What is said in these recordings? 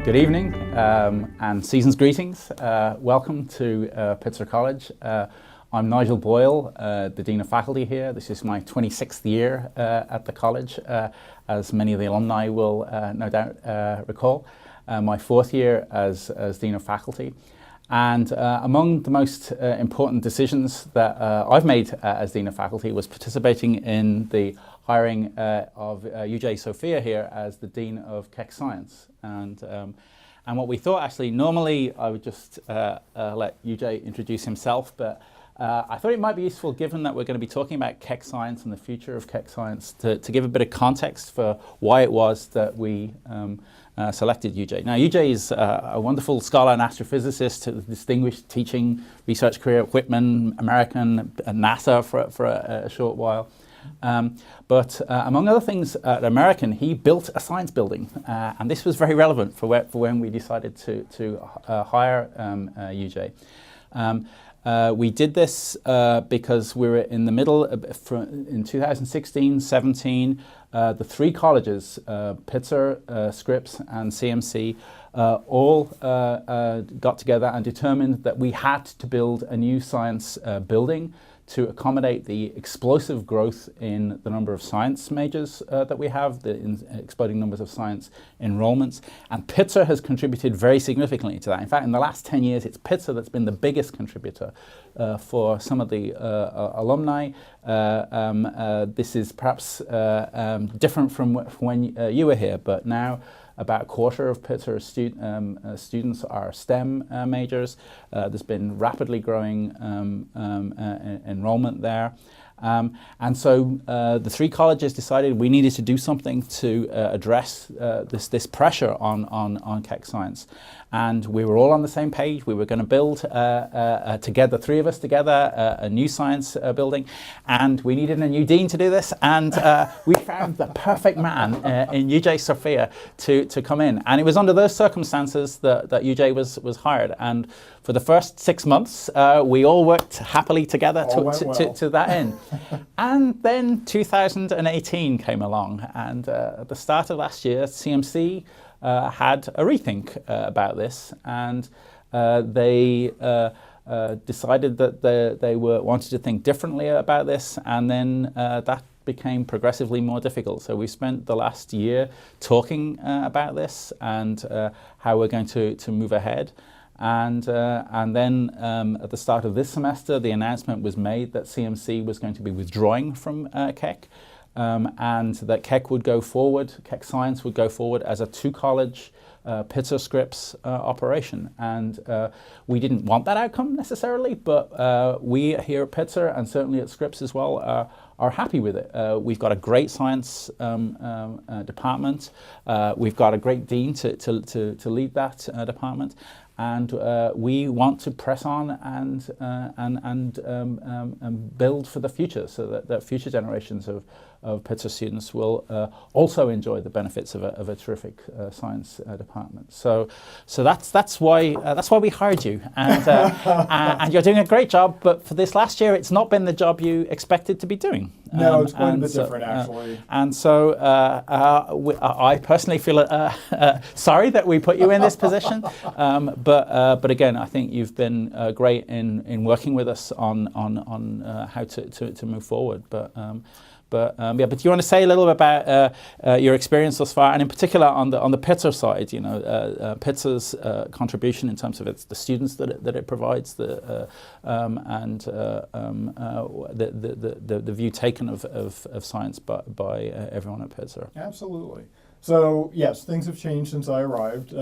Good evening and season's greetings. Welcome to Pitzer College. I'm Nigel Boyle, the Dean of Faculty here. This is my 26th year at the college, as many of the alumni will no doubt recall. My fourth year as Dean of Faculty. And among the most important decisions that I've made as Dean of Faculty was participating in the hiring of Sophia here as the Dean of Keck Science. And what we thought, actually, normally I would just let UJ introduce himself, but I thought it might be useful, given that we're going to be talking about Keck Science and the future of Keck Science, to give a bit of context for why it was that we selected UJ. Now, UJ is a wonderful scholar and astrophysicist, a distinguished teaching research career at Whitman, American, at NASA for a short while. But among other things, at American, he built a science building, and this was very relevant for when we decided to hire UJ. We did this because we were in the middle in 2016-17. The three colleges, Pitzer, Scripps, and CMC, all got together and determined that we had to build a new science building to accommodate the explosive growth in the number of science majors that we have, the exploding numbers of science enrollments. And Pitzer has contributed very significantly to that. In fact, in the last 10 years, it's Pitzer that's been the biggest contributor for some of the alumni. This is perhaps different from when you were here, but now about a quarter of Pitzer students are STEM majors. There's been rapidly growing enrollment there. And so the three colleges decided we needed to do something to address this pressure on Keck Science. And we were all on the same page. We were going to build together, three of us together, a new science building. And we needed a new dean to do this. And we found the perfect man in Sophia to come in. And it was under those circumstances that UJ was hired. And for the first 6 months, we all worked happily together to that end. And then 2018 came along. And at the start of last year, CMC had a rethink about this, and they decided that they wanted to think differently about this, and then that became progressively more difficult. So we spent the last year talking about this and how we're going to move ahead. And then at the start of this semester, the announcement was made that CMC was going to be withdrawing from Keck. And that Keck would go forward, Keck Science would go forward as a two-college Pitzer Scripps operation. And we didn't want that outcome necessarily, but we here at Pitzer, and certainly at Scripps as well, are happy with it. We've got a great science department. We've got a great dean to lead that department. And we want to press on and build for the future, so that future generations of Pitzer students will also enjoy the benefits of a terrific science department. So that's why we hired you, and you're doing a great job. But for this last year, it's not been the job you expected to be doing. No, it's quite a bit different, actually. And so I personally feel sorry that we put you in this position. But again, I think you've been great in working with us on how to move forward. But do you want to say a little bit about your experience thus far, and in particular on the Pitzer side? Pitzer's contribution in terms of the students that it provides, and the view taken of science by everyone at Pitzer. Absolutely. So yes, things have changed since I arrived.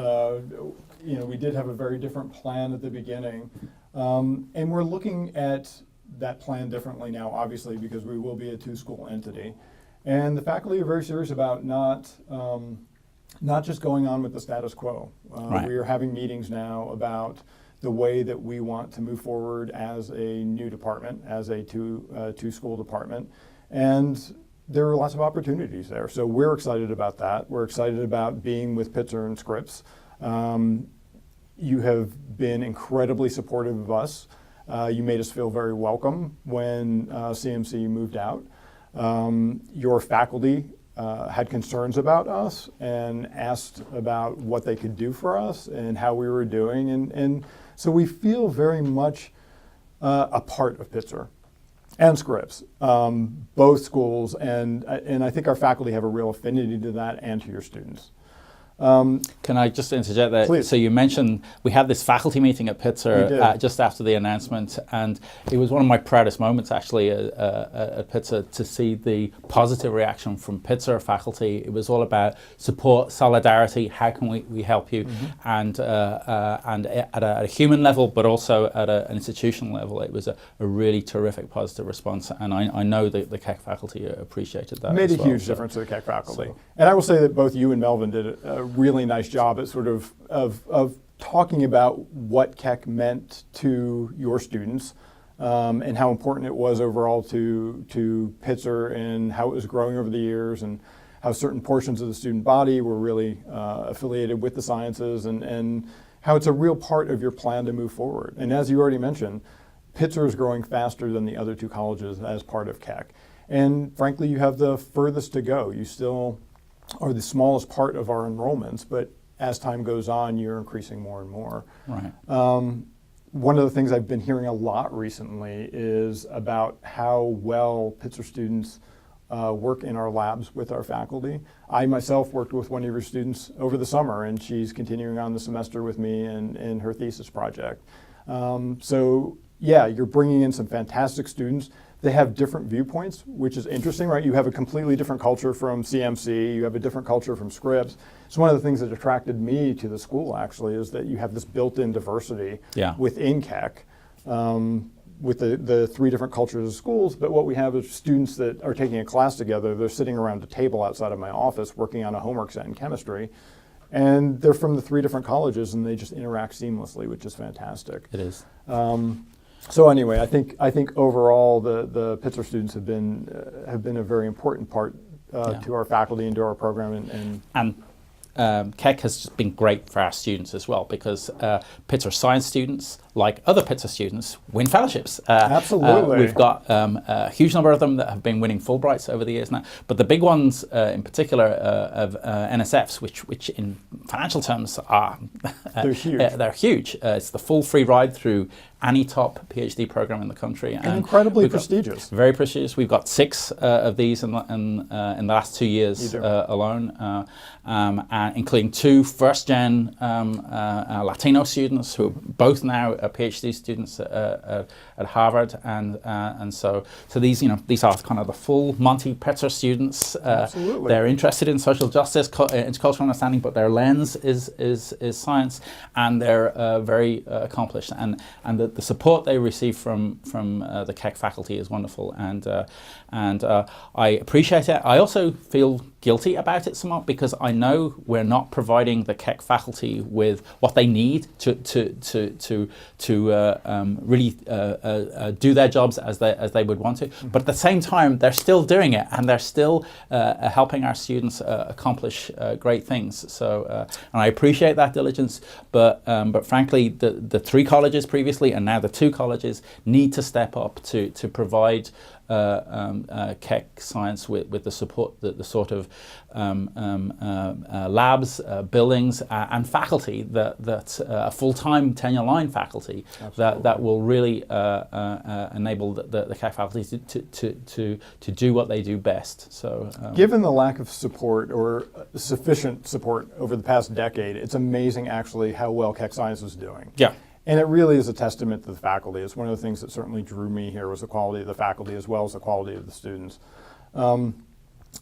We did have a very different plan at the beginning, and we're looking at that plan differently now, obviously, because we will be a two-school entity. And the faculty are very serious about not just going on with the status quo. Right. We are having meetings now about the way that we want to move forward as a new department, as a two-school department. And there are lots of opportunities there. So we're excited about that. We're excited about being with Pitzer and Scripps. You have been incredibly supportive of us. You made us feel very welcome when CMC moved out. Your faculty had concerns about us and asked about what they could do for us and how we were doing. And so we feel very much a part of Pitzer and Scripps, both schools. And I think our faculty have a real affinity to that and to your students. Can I just interject there? Please. So you mentioned we had this faculty meeting at Pitzer just after the announcement, and it was one of my proudest moments actually at Pitzer to see the positive reaction from Pitzer faculty. It was all about support, solidarity, how can we help you, and at a human level, but also at an institutional level. It was a really terrific positive response, and I know that the Keck faculty appreciated that. Made as a well, huge difference to the Keck faculty. And I will say that both you and Melvin did a really nice job at sort of talking about what Keck meant to your students and how important it was overall to Pitzer and how it was growing over the years and how certain portions of the student body were really affiliated with the sciences and how it's a real part of your plan to move forward. And as you already mentioned, Pitzer is growing faster than the other two colleges as part of Keck. And frankly, you have the furthest to go. You still are the smallest part of our enrollments, but as time goes on, you're increasing more and more. Right. One of the things I've been hearing a lot recently is about how well Pitzer students work in our labs with our faculty. I myself worked with one of your students over the summer, and she's continuing on the semester with me in her thesis project. So yeah, you're bringing in some fantastic students. They have different viewpoints, which is interesting, right? You have a completely different culture from CMC, you have a different culture from Scripps. So one of the things that attracted me to the school actually is that you have this built-in diversity within Keck with the three different cultures of schools, but what we have is students that are taking a class together, they're sitting around a table outside of my office working on a homework set in chemistry, and they're from the three different colleges and they just interact seamlessly, which is fantastic. It is. So anyway, I think overall the Pitzer students have been a very important part to our faculty and to our program. And Keck has just been great for our students as well because Pitzer science students, like other Pitzer students, win fellowships. Absolutely. We've got a huge number of them that have been winning Fulbrights over the years now. But the big ones in particular of NSFs, which in financial terms are they're huge. They're huge. It's the full free ride through any top PhD program in the country. And incredibly prestigious. Very prestigious. We've got 6 of these in the last 2 years alone, including 2 first-gen Latino students who are both now PhD students at Harvard, and so these are kind of the full Monty Pitzer students. Absolutely. They're interested in social justice, intercultural understanding, but their lens is science, and they're very accomplished. And the support they receive from the Keck faculty is wonderful, and I appreciate it. I also feel guilty about it somewhat because I know we're not providing the Keck faculty with what they need to really do their jobs as they would want to. But at the same time, they're still doing it, and they're still helping our students accomplish great things. So, and I appreciate that diligence. But frankly, the 3 colleges previously and now the 2 colleges need to step up to provide Keck science with the support, the sort of labs, buildings, and faculty that full-time tenure-line faculty that will really enable the Keck faculty to do what they do best. So, given the lack of support or sufficient support over the past decade, it's amazing actually how well Keck science is doing. Yeah. And it really is a testament to the faculty. It's one of the things that certainly drew me here was the quality of the faculty as well as the quality of the students.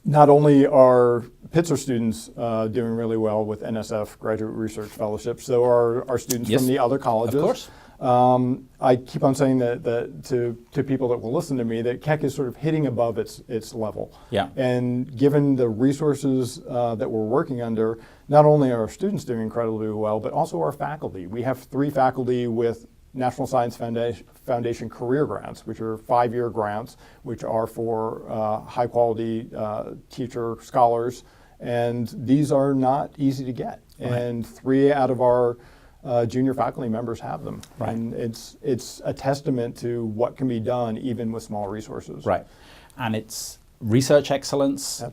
Not only are Pitzer students doing really well with NSF graduate research fellowships, so are our students from the other colleges. Of course. I keep on saying that to people that will listen to me that Keck is sort of hitting above its level. Yeah. And given the resources that we're working under, not only are our students doing incredibly well, but also our faculty. We have 3 faculty with National Science Foundation career grants, which are 5-year grants, which are for high quality teacher scholars, and these are not easy to get. Right. And 3 out of our junior faculty members have them. Right. And it's a testament to what can be done even with small resources. Right. And it's research excellence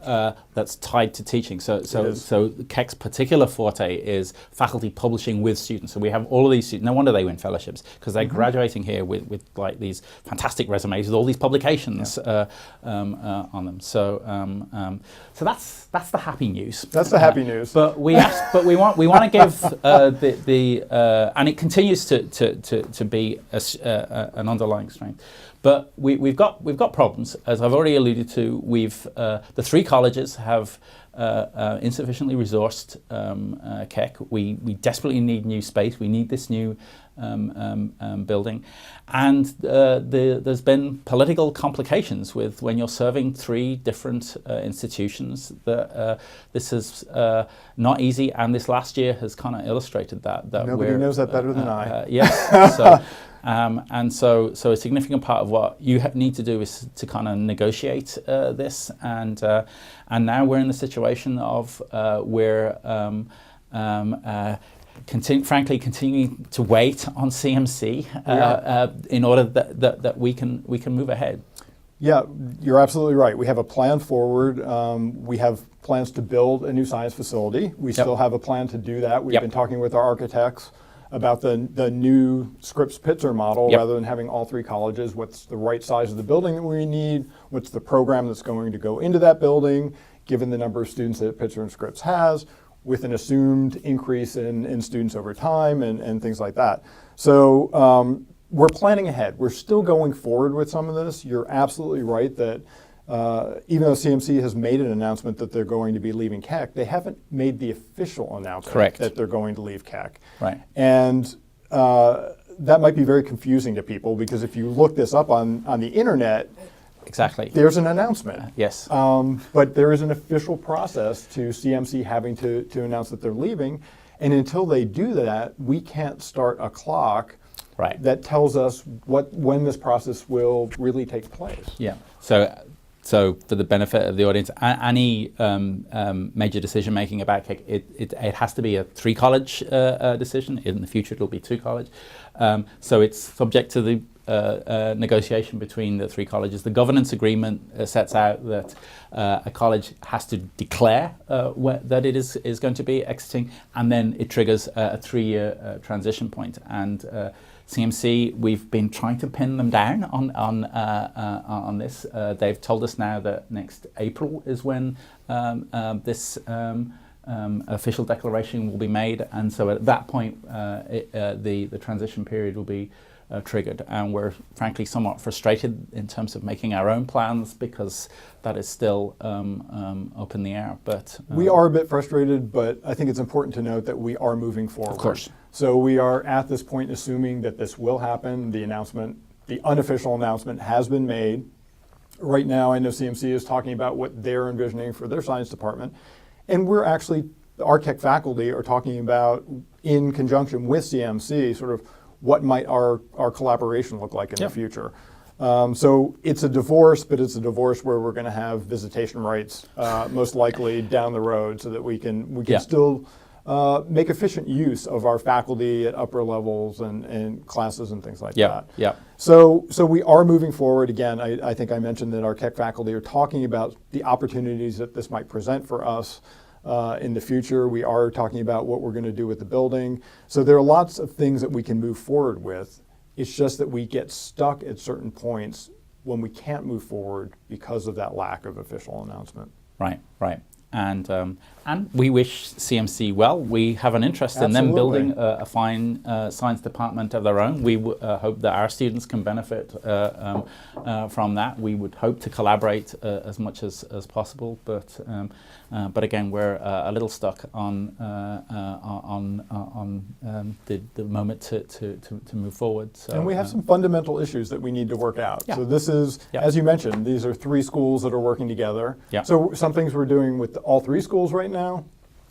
that's tied to teaching. So Keck's particular forte is faculty publishing with students. So we have all of these students. No wonder they win fellowships, because they're graduating here with like these fantastic resumes with all these publications on them. So so that's the happy news. That's the happy news. But we want to give and it continues to be an underlying strength. But we've got problems, as I've already alluded to. The 3 colleges have insufficiently resourced Keck. We desperately need new space. We need this new building, and there's been political complications with when you're serving 3 different institutions. That this is not easy, and this last year has kind of illustrated that. Nobody knows that better than I. Yes. So. And so a significant part of what you need to do is to kind of negotiate this, and now we're in the situation of where frankly continuing to wait on CMC in order that we can move ahead. Yeah, you're absolutely right. We have a plan forward. We have plans to build a new science facility. We still have a plan to do that. We've been talking with our architects about the new Scripps Pitzer model, rather than having all 3 colleges. What's the right size of the building that we need? What's the program that's going to go into that building, given the number of students that Pitzer and Scripps has, with an assumed increase in students over time and things like that. So we're planning ahead. We're still going forward with some of this. You're absolutely right that even though CMC has made an announcement that they're going to be leaving Keck, they haven't made the official announcement that they're going to leave Keck. Right. And that might be very confusing to people, because if you look this up on the internet, exactly, there's an announcement. Yes. But there is an official process to CMC having to announce that they're leaving. And until they do that, we can't start a clock that tells us when this process will really take place. Yeah. So for the benefit of the audience, any major decision making about Keck, it has to be a 3-college decision. In the future, it'll be 2-college. So it's subject to the negotiation between the 3 colleges. The governance agreement sets out that a college has to declare that it is going to be exiting, and then it triggers a 3-year transition point. And CMC, we've been trying to pin them down on this. They've told us now that next April is when this official declaration will be made, and so at that point the transition period will be triggered, and we're frankly somewhat frustrated in terms of making our own plans, because that is still up in the air. But we are a bit frustrated, but I think it's important to note that we are moving forward. Of course. So we are at this point assuming that this will happen. The announcement, the unofficial announcement, has been made. Right now, I know CMC is talking about what they're envisioning for their science department, and we're actually, our Keck faculty are talking about, in conjunction with CMC, sort of what might our collaboration look like in the future. So it's a divorce, but it's a divorce where we're going to have visitation rights most likely down the road, so that we can still make efficient use of our faculty at upper levels and classes and things like that. Yeah. So we are moving forward. Again, I think I mentioned that our Keck faculty are talking about the opportunities that this might present for us in the future. We are talking about what we're going to do with the building. So there are lots of things that we can move forward with. It's just that we get stuck at certain points when we can't move forward because of that lack of official announcement. Right. And we wish CMC well. We have an interest in them building a fine science department of their own. We hope that our students can benefit from that. We would hope to collaborate as much as possible, but again, we're a little stuck on the moment to move forward. So, and we have some fundamental issues that we need to work out. Yeah. So this is, as you mentioned, these are 3 schools that are working together. Yeah. So some things we're doing with all 3 schools right now.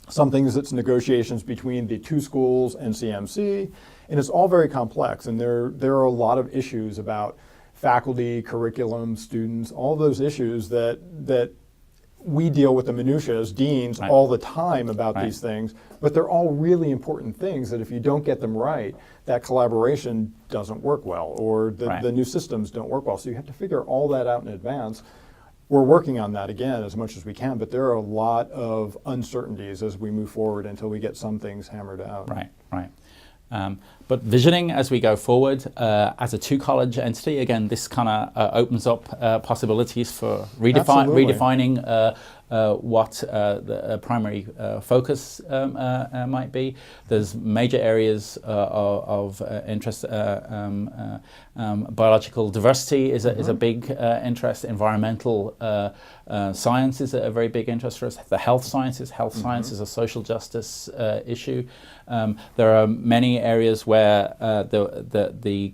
Some things it's negotiations between the 2 schools and CMC, and it's all very complex. And there are a lot of issues about faculty, curriculum, students, all those issues that we deal with the minutiae as deans all the time about these things, but they're all really important things that if you don't get them right, that collaboration doesn't work well, or the new systems don't work well. So you have to figure all that out in advance. we're working on that again as much as we can, but there are a lot of uncertainties as we move forward until we get some things hammered out. Right, right. But visioning as we go forward as a two-college entity, again, this kind of opens up possibilities for redefining what the primary focus might be. There's major areas of interest. Biological diversity is a big interest. Environmental science is a very big interest for us. The health sciences is a social justice issue. There are many areas where the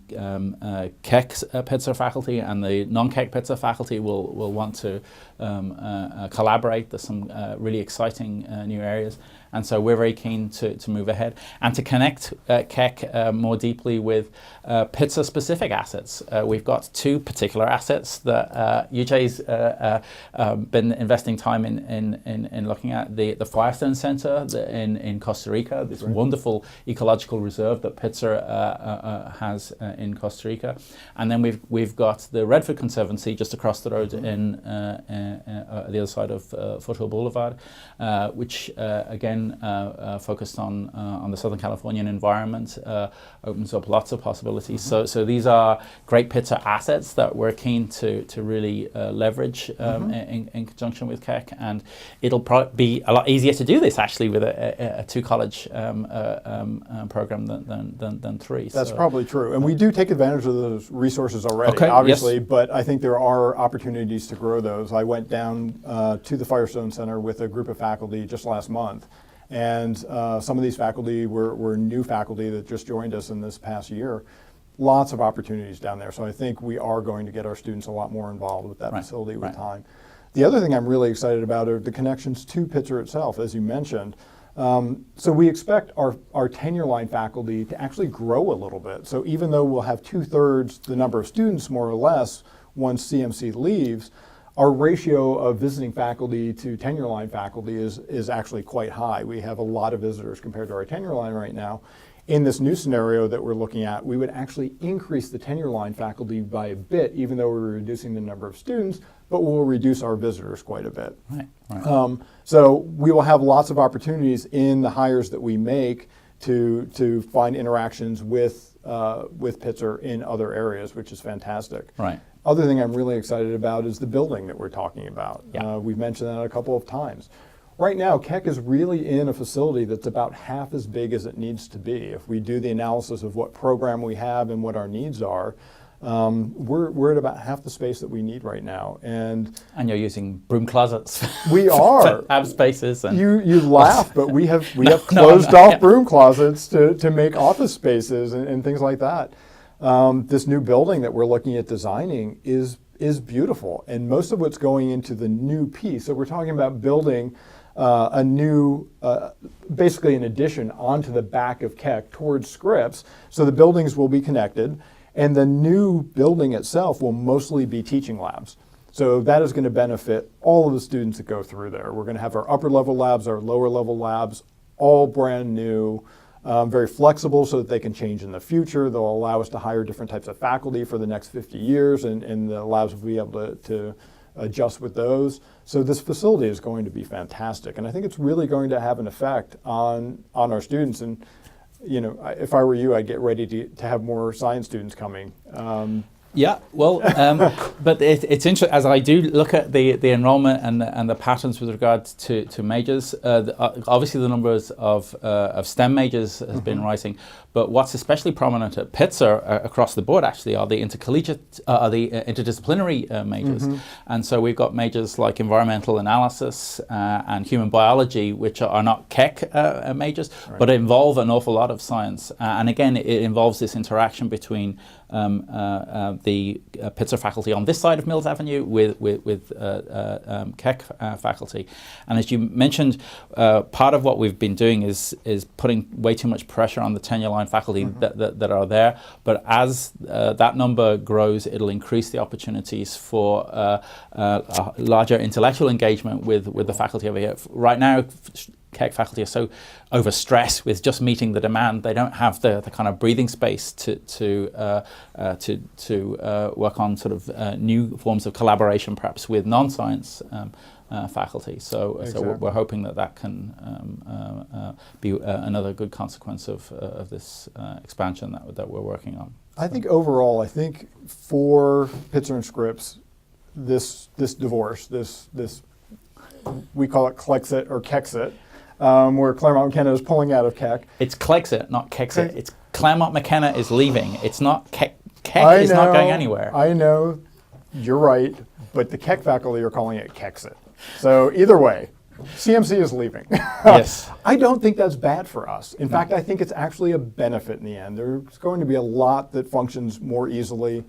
Keck Pitzer faculty and the non-Keck Pitzer faculty will want to collaborate. There's some really exciting new areas. And so we're very keen to move ahead and to connect Keck more deeply with Pitzer-specific assets. We've got two particular assets that UJ's been investing time in looking at. The Firestone Center in Costa Rica, this wonderful ecological reserve that Pitzer has in Costa Rica. And then we've got the Redford Conservancy just across the road in the other side of Foothill Boulevard, which again focused on the Southern Californian environment, opens up lots of possibilities. So these are great Pitzer assets that we're keen to really leverage in conjunction with Keck, and it'll be a lot easier to do this actually with a two-college program than three. That's probably true, and we do take advantage of those resources already, obviously, yes. But I think there are opportunities to grow those. I went down to the Firestone Center with a group of faculty just last month. And some of these faculty were new faculty that just joined us in this past year. Lots of opportunities down there. So I think we are going to get our students a lot more involved with that facility with time. The other thing I'm really excited about are the connections to Pitzer itself, as you mentioned. So we expect our tenure line faculty to actually grow a little bit. So even though we'll have 2/3 the number of students, more or less, once CMC leaves, our ratio of visiting faculty to tenure line faculty is actually quite high. We have a lot of visitors compared to our tenure line right now. In this new scenario that we're looking at, we would actually increase the tenure line faculty by a bit, even though we're reducing the number of students, but we'll reduce our visitors quite a bit. So we will have lots of opportunities in the hires that we make to find interactions with Pitzer in other areas, which is fantastic. Other thing I'm really excited about is the building that we're talking about. We've mentioned that a couple of times. Right now, Keck is really in a facility that's about half as big as it needs to be. If we do the analysis of what program we have and what our needs are, we're at about half the space that we need right now. And you're using broom closets. We are. Have spaces. And you laugh, but we have closed off broom closets to make office spaces and things like that. This new building that we're looking at designing is beautiful, and most of what's going into the new piece. So we're talking about building a new, basically an addition onto the back of Keck towards Scripps. So the buildings will be connected, and the new building itself will mostly be teaching labs. So that is going to benefit all of the students that go through there. We're going to have our upper level labs, our lower level labs, all brand new. Very flexible so that they can change in the future. They'll allow us to hire different types of faculty for the next 50 years, and the labs will be able to adjust with those. So this facility is going to be fantastic, and I think it's really going to have an effect on our students. And you know, if I were you, I'd get ready to have more science students coming. Yeah, well, but it's interesting, as I do look at the enrollment and the patterns with regard to majors. Obviously, the numbers of STEM majors has been rising, but what's especially prominent at Pitzer across the board actually are the interdisciplinary majors. And so we've got majors like environmental analysis and human biology, which are not Keck majors, but involve an awful lot of science. And again, it involves this interaction between the Pitzer faculty on this side of Mills Avenue with Keck faculty. And as you mentioned, part of what we've been doing is putting way too much pressure on the tenure line faculty that are there. But as that number grows, it'll increase the opportunities for a larger intellectual engagement with the faculty over here. Right now, Keck faculty are so overstressed with just meeting the demand, they don't have the kind of breathing space to work on sort of new forms of collaboration, perhaps with non-science faculty. So we're hoping that can be another good consequence of this expansion that we're working on. I think overall, for Pitzer and Scripps, this divorce, this we call it Klexit or Kecksit, where Claremont McKenna is pulling out of Keck. It's Klexit, not Kecksit. It's Claremont McKenna is leaving. It's not Keck. Keck is not going anywhere. I know, you're right, but the Keck faculty are calling it Kecksit. So either way, CMC is leaving. Yes. I don't think that's bad for us. In fact, I think it's actually a benefit in the end. There's going to be a lot that functions more easily.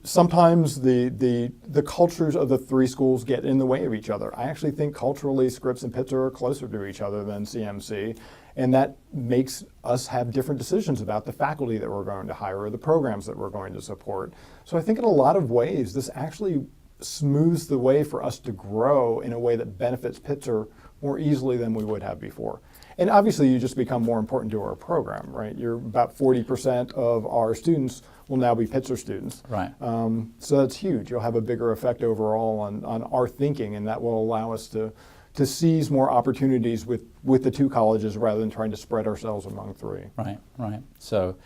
Sometimes the cultures of the three schools get in the way of each other. I actually think culturally Scripps and Pitzer are closer to each other than CMC, and that makes us have different decisions about the faculty that we're going to hire or the programs that we're going to support. So I think in a lot of ways this actually smooths the way for us to grow in a way that benefits Pitzer more easily than we would have before. And obviously you just become more important to our program, right? You're about 40% of our students will now be Pitzer students. Right. So that's huge. You'll have a bigger effect overall on our thinking, and that will allow us to seize more opportunities with the two colleges rather than trying to spread ourselves among three. Right. So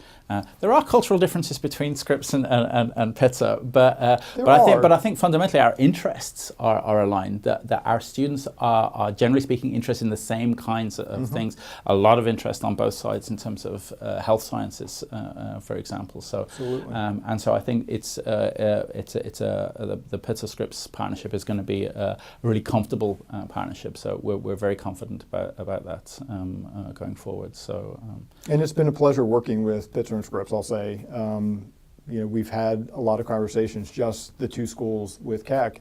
there are cultural differences between Scripps and Pitzer, but I think fundamentally our interests are aligned. That our students are generally speaking interested in the same kinds of things. A lot of interest on both sides in terms of health sciences, for example. So absolutely. And so I think the Pitzer Scripps partnership is going to be a really comfortable partnership. So we're very confident about that going forward. So and it's been a pleasure working with Pitzer and Scripps. I'll say, we've had a lot of conversations, just the two schools with Keck,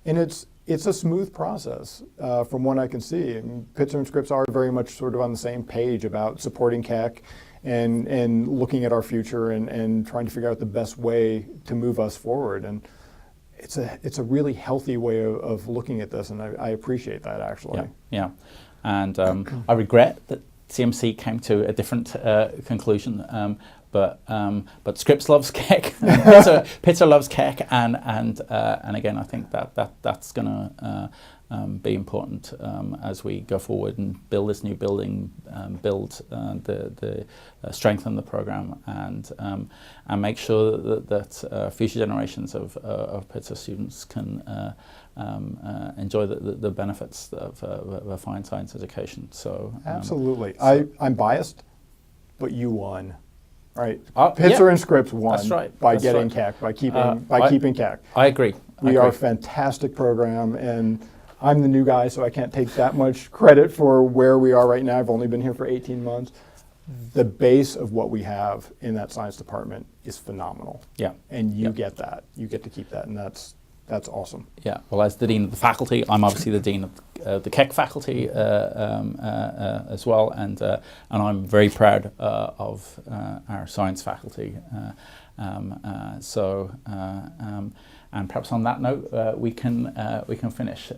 and it's a smooth process from what I can see. And Pitzer and Scripps are very much sort of on the same page about supporting Keck and looking at our future and trying to figure out the best way to move us forward. And it's a really healthy way of looking at this, and I appreciate that actually. Yeah. And I regret that CMC came to a different conclusion, but Scripps loves Keck, Pitzer loves Keck, and again I think that's going to be important as we go forward and build this new building, strengthen the program, and make sure that future generations of Pitzer students can enjoy the benefits of a fine science education. So absolutely, I'm biased, but you won, right? Pitzer and Scripps won. That's right. By getting Keck, by keeping Keck. I agree. We are a fantastic program, and I'm the new guy, so I can't take that much credit for where we are right now. I've only been here for 18 months. The base of what we have in that science department is phenomenal. Yeah. And you get that. You get to keep that, and that's awesome. Yeah. Well, as the dean of the faculty, I'm obviously the dean of the Keck faculty as well, and I'm very proud of our science faculty. And perhaps on that note, we can finish.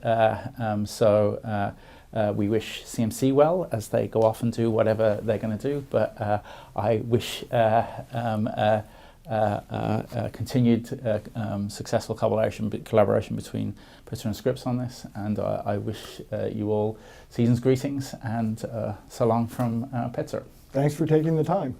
We wish CMC well as they go off and do whatever they're going to do. But I wish continued successful collaboration between Pitzer and Scripps on this. And I wish you all season's greetings and so long from Pitzer. Thanks for taking the time.